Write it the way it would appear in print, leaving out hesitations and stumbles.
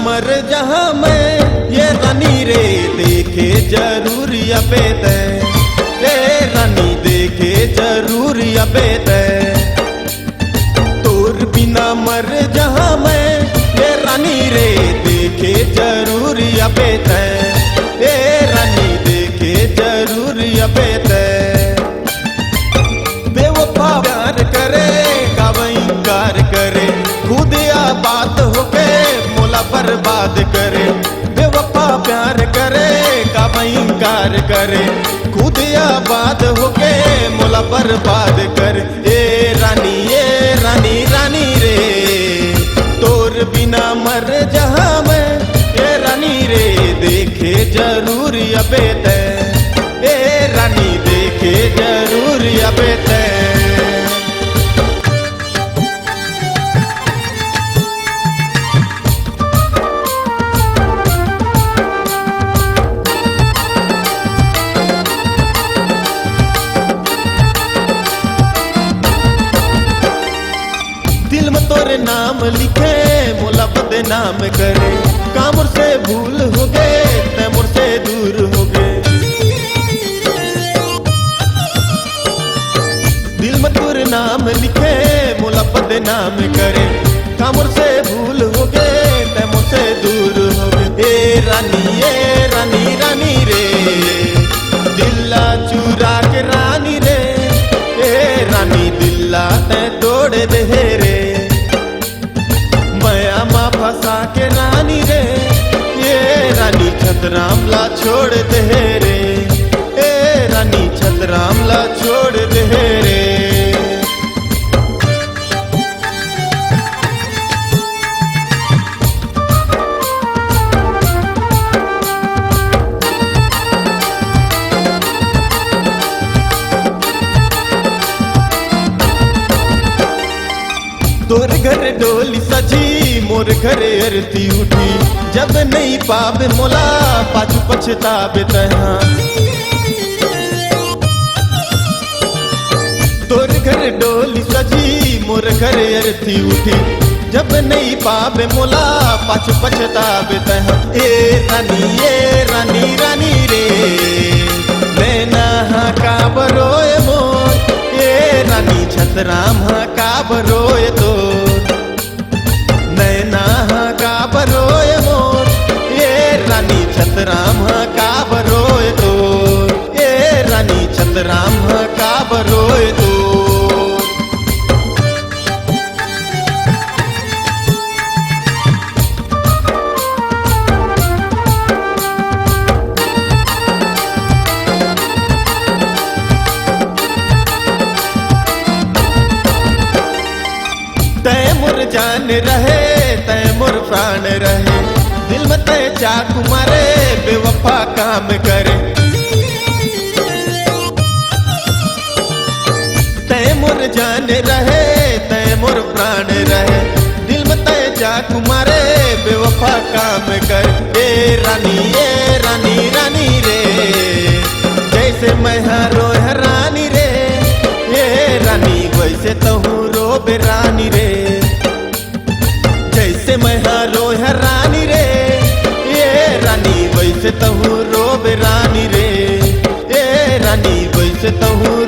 मर जहाँ मैं ये रानी रे देखे जरूर अबे तय, ए रानी देखे जरूर अबे तय। तोर बिना मर जहाँ मैं ये रानी रे देखे जरूर अबे तय, ए रानी देखे जरूर अबे तय। बेवफा प्यार करे का इनकार करे, खुद आबाद होके मोला बर्बाद करे। बेवफा प्यार करे का इनकार करे, खुद आबाद होके मोला बर्बाद करे। ए रानी रानी रे तोर बिना मर जहाँ मैं ए रानी रे देखे जरूर अबे तय, ए रानी देखे जरूर अबे तय। दिल में तोरे नाम लिखे मोला बदनाम करे, कामुर से भूल हो गए तैमुर से दूर हो गए। दिल में तोरे नाम लिखे मोला बदनाम करे, कामुर से भूल हो गए तैमुर से दूर हो गए। ए रानी रानी रे दिल्ला चुरा के रानी रे, ए रानी दिल्ला तै तोड़ दे रे। माया माँ फंसा के रानी रे, ये रानी छतराम ला छोड़ दे रे, ए रानी छतराम ला छोड़ दे रे। तोर घर डोली सजी मोर घर अरती उठी, जब नहीं पावे मोला पाछू पछतावे तहाँ। तोर घर डोली सजी मोर घर अरती उठी, जब नहीं पावे मोला पाछू पछतावे तहाँ। ए रानी रे मैं ना का बरोए मोर, ए रानी छतराम का बरोए तो नैना का बरोए मोर, ये रानी छतराम का बरोए तो, ये रानी छतराम का बरोए तो। तय मोर जान रहे तय मोर प्राण रहे, दिल में तय चाकू मारे बेवफा काम करे। तय मोर जान रहे तय मोर प्राण रहे, दिल में तय चाकू मारे बेवफा काम करे। ए रानी रे जैसे मैं रो रानी रे, ए रानी वैसे तो हूँ रोबे रानी रे। जैसे मैं रो रानी रे, ये रानी वैसे तो हूँ रोबे रानी रे, ए रानी वैसे तो हूँ